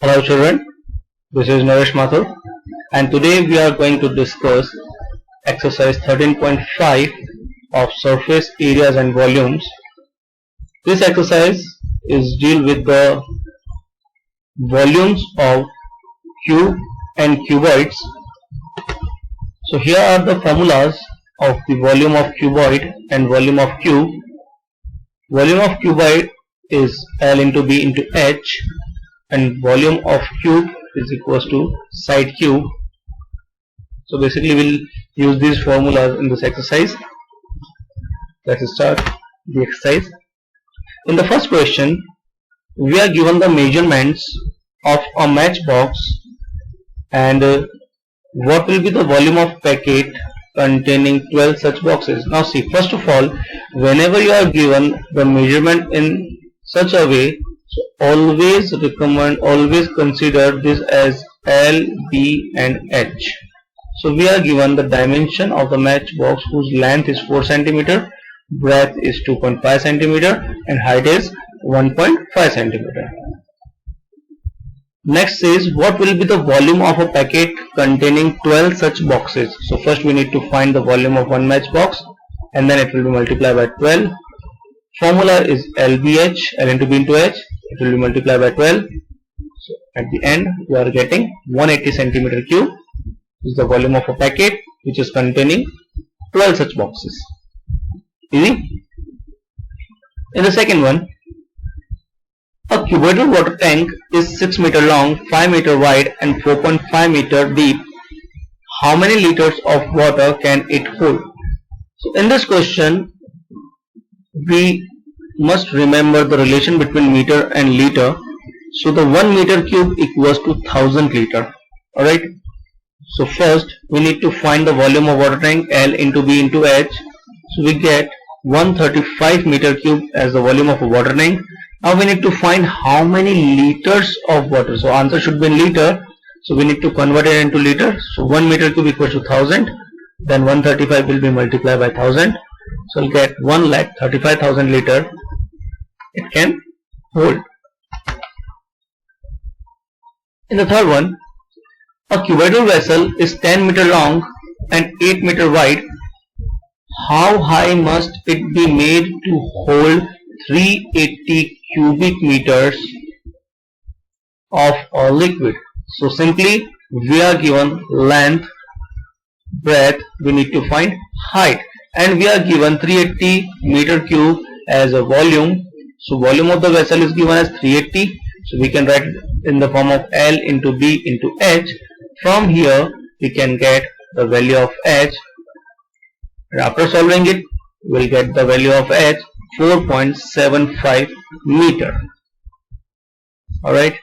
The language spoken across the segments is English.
Hello children, this is Naresh Mathur and today we are going to discuss exercise 13.5 of surface areas and volumes. This exercise is deal with the volumes of cube and cuboids. So here are the formulas of the volume of cuboid and volume of cube. Volume of cuboid is L into B into H, and volume of cube is equals to side cube. So basically we'll use these formulas in this exercise. Let's start the exercise. In the first question, we are given the measurements of a matchbox and what will be the volume of packet containing 12 such boxes. Now see, first of all, whenever you are given the measurement in such a way, so always consider this as L, B and H. So we are given the dimension of the matchbox whose length is 4 cm, breadth is 2.5 cm and height is 1.5 cm. Next says what will be the volume of a packet containing 12 such boxes. So first we need to find the volume of one matchbox and then it will be multiplied by 12. Formula is LBH, L into B into H. It will be multiplied by 12. So at the end we are getting 180 centimeter cube. This is the volume of a packet which is containing 12 such boxes. Easy. In the second one, a cuboidal water tank is 6 meter long, 5 meter wide and 4.5 meter deep. How many liters of water can it hold? So in this question, we must remember the relation between meter and liter. So the 1 meter cube equals to 1000 liter. Alright. So first we need to find the volume of water tank L into B into H. So we get 135 meter cube as the volume of a water tank. Now we need to find how many liters of water. So answer should be in liter. So we need to convert it into liter. So 1 meter cube equals to 1000. Then 135 will be multiplied by 1000. So we'll get 1,35,000 liter it can hold. In the third one, a cuboidal vessel is 10 meter long and 8 meter wide. How high must it be made to hold 380 cubic meters of a liquid? So simply we are given length, breadth, we need to find height, and we are given 380 meter cube as a volume. So volume of the vessel is given as 380. So we can write it in the form of L into B into H. From here we can get the value of H. And after solving it, we will get the value of H 4.75 meter. Alright.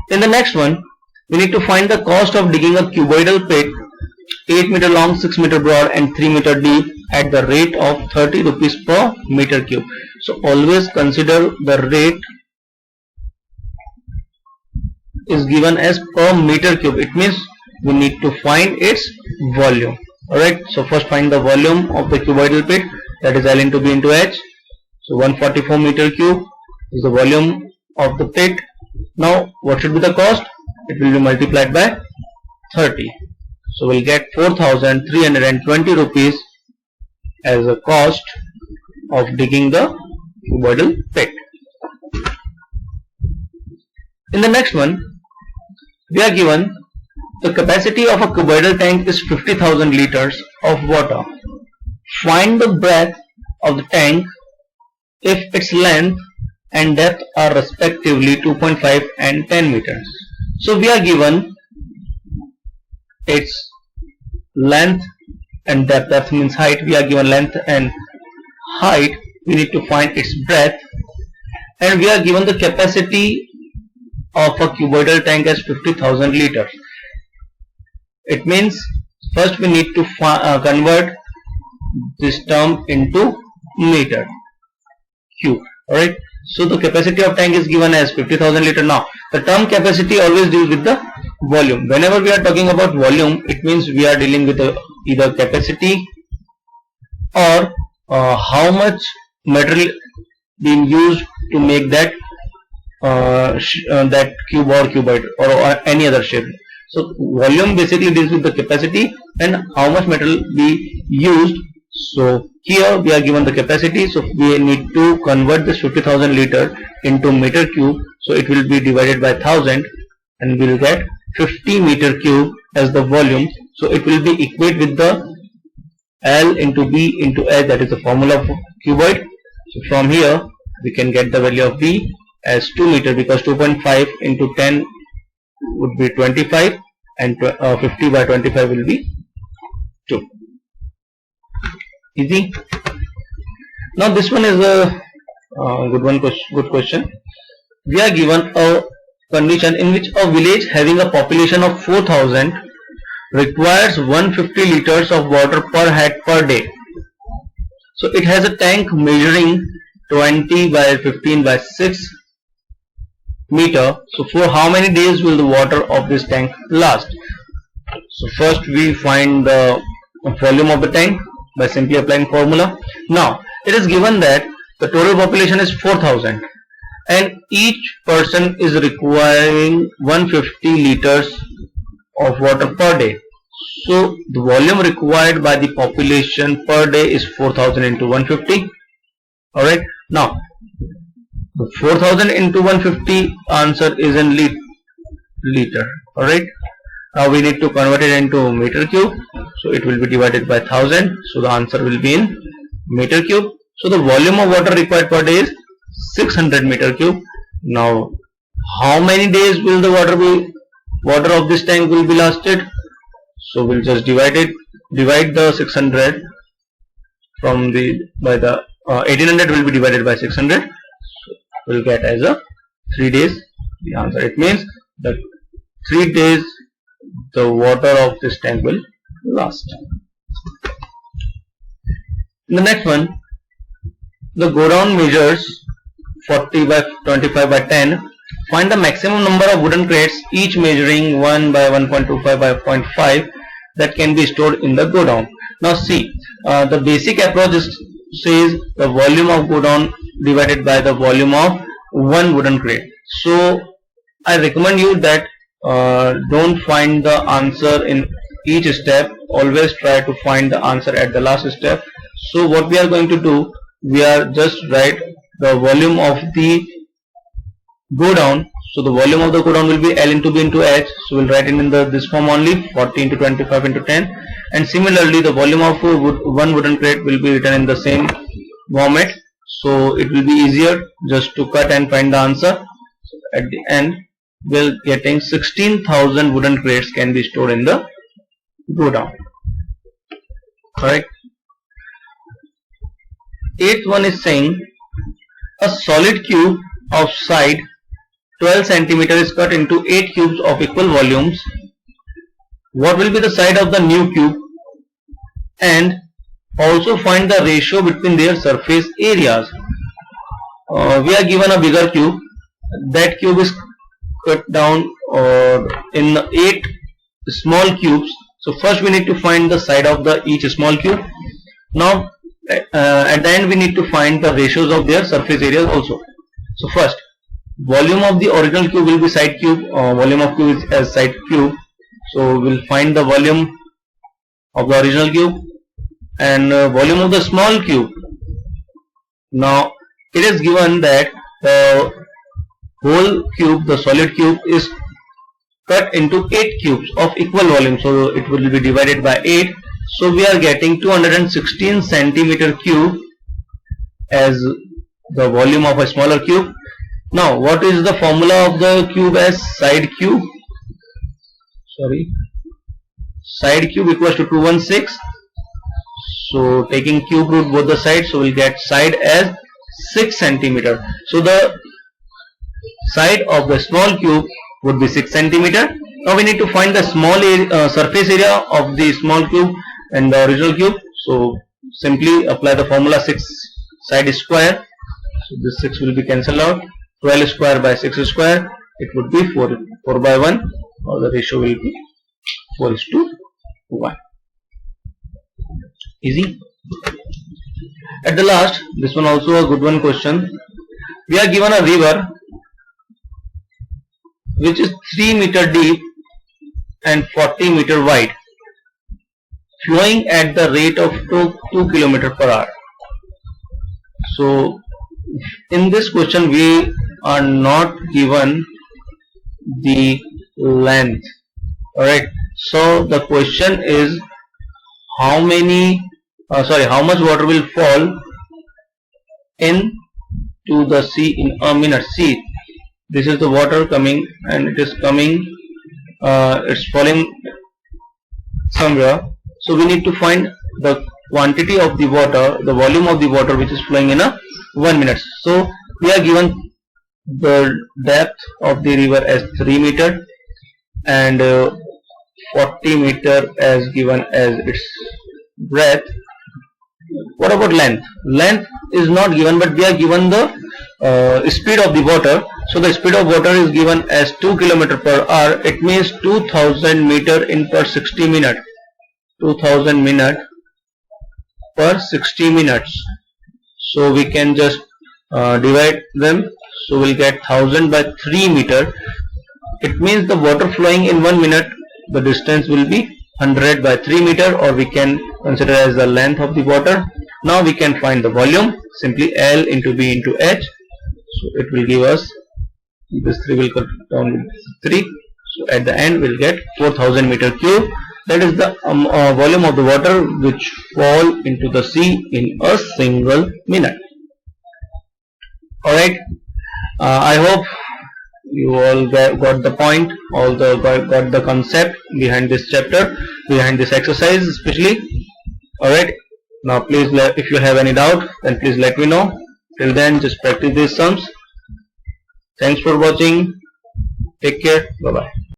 In the next one, we need to find the cost of digging a cuboidal pit 8 meter long, 6 meter broad and 3 meter deep at the rate of 30 rupees per meter cube. So always consider the rate is given as per meter cube. It means we need to find its volume. Alright, so first find the volume of the cuboidal pit, that is L into B into H. So 144 meter cube is the volume of the pit. Now what should be the cost? It will be multiplied by 30. So we'll get 4,320 rupees as a cost of digging the cuboidal pit. In the next one, we are given the capacity of a cuboidal tank is 50,000 liters of water. Find the breadth of the tank if its length and depth are respectively 2.5 and 10 meters. So we are given its length and depth, that means height. We are given length and height. We need to find its breadth, and we are given the capacity of a cuboidal tank as 50,000 liters. It means first we need to convert this term into meter cube. Alright, so the capacity of tank is given as 50,000 liter. Now the term capacity always deals with the volume. Whenever we are talking about volume, it means we are dealing with either capacity or how much material being used to make that that cube or cuboid or any other shape. So volume basically deals with the capacity and how much metal we used. So here we are given the capacity, so we need to convert this 50,000 liter into meter cube. So it will be divided by 1000 and we will get 50 meter cube as the volume. So it will be equate with the L into B into H, that is the formula of cuboid. So from here we can get the value of B as 2 meter, because 2.5 into 10 would be 25 and 50 by 25 will be 2. Easy. Now this one is a good question. We are given a condition in which a village having a population of 4,000 requires 150 liters of water per head per day. So it has a tank measuring 20 by 15 by 6 meter. So for how many days will the water of this tank last? So first we find the volume of the tank by simply applying formula. Now it is given that the total population is 4,000 and each person is requiring 150 liters of water per day. So the volume required by the population per day is 4,000 into 150. Alright, now the 4,000 into 150 answer is in liter. Alright, now we need to convert it into meter cube. So it will be divided by 1000. So the answer will be in meter cube. So the volume of water required per day is 600 meter cube. Now how many days will the water of this tank will be lasted? So we'll just divide the 600 from by the 1800 will be divided by 600. So we'll get as a 3 days the answer. It means that 3 days the water of this tank will last. In the next one, the go down measures 40 by 25 by 10. Find the maximum number of wooden crates, each measuring 1 by 1.25 by 0.5, that can be stored in the go down. Now see, the basic approach says the volume of go down divided by the volume of one wooden crate. So I recommend you that don't find the answer in each step, always try to find the answer at the last step. So what we are going to do, we are just write the volume of the go down. So the volume of the go down will be L into B into H. So we'll write it in this form only, 40 into 25 into 10. And similarly the volume of one wooden crate will be written in the same format. So it will be easier just to cut and find the answer. So at the end we're getting 16,000 wooden crates can be stored in the go down. Correct. Eighth one is saying a solid cube of side 12 cm is cut into 8 cubes of equal volumes. What will be the side of the new cube? And also find the ratio between their surface areas. We are given a bigger cube. That cube is cut down in 8 small cubes. So first we need to find the side of each small cube. Now at the end we need to find the ratios of their surface areas also. So first, volume of the original cube will be side cube, volume of cube is as side cube. So we'll find the volume of the original cube and volume of the small cube. Now it is given that the whole cube, the solid cube, is cut into 8 cubes of equal volume. So it will be divided by 8. So we are getting 216 centimeter cube as the volume of a smaller cube. Now what is the formula of the cube as side cube? Side cube equals to 216. So taking cube root both the sides, so we'll get side as 6 centimeter. So the side of the small cube would be 6 centimeter. Now we need to find the small surface area of the small cube and the original cube. So simply apply the formula 6 side square. So this 6 will be cancelled out. 12 square by 6 square, it would be 4 by 1, or the ratio will be 4:1. Easy. At the last, this one also a good one question. We are given a river which is 3 meter deep and 40 meter wide, flowing at the rate of 2 km per hour. So in this question we are not given the length. Alright, so the question is how much water will fall into the sea in a minute. See, this is the water coming, and it is coming, it's falling somewhere. So we need to find the quantity of the water, the volume of the water which is flowing in a 1 minute. So we are given the depth of the river as 3 meter and 40 meter as given as its breadth. What about length? Length is not given, but we are given the speed of the water. So the speed of water is given as 2 km per hour. It means 2000 meter in per 60 minutes. 2000 minute per 60 minutes. So we can just divide them. So we'll get 1000 by 3 meter. It means the water flowing in 1 minute, the distance will be 100 by 3 meter, or we can consider as the length of the water. Now we can find the volume, simply L into B into H. So it will give us, this 3 will cut down with 3. So at the end we'll get 4000 meter cube. That is the volume of the water which fall into the sea in a single minute. Alright, I hope you all got the point, got the concept behind this chapter, behind this exercise especially. Alright, now please, if you have any doubt, then please let me know. Till then, just practice these sums. Thanks for watching. Take care. Bye bye.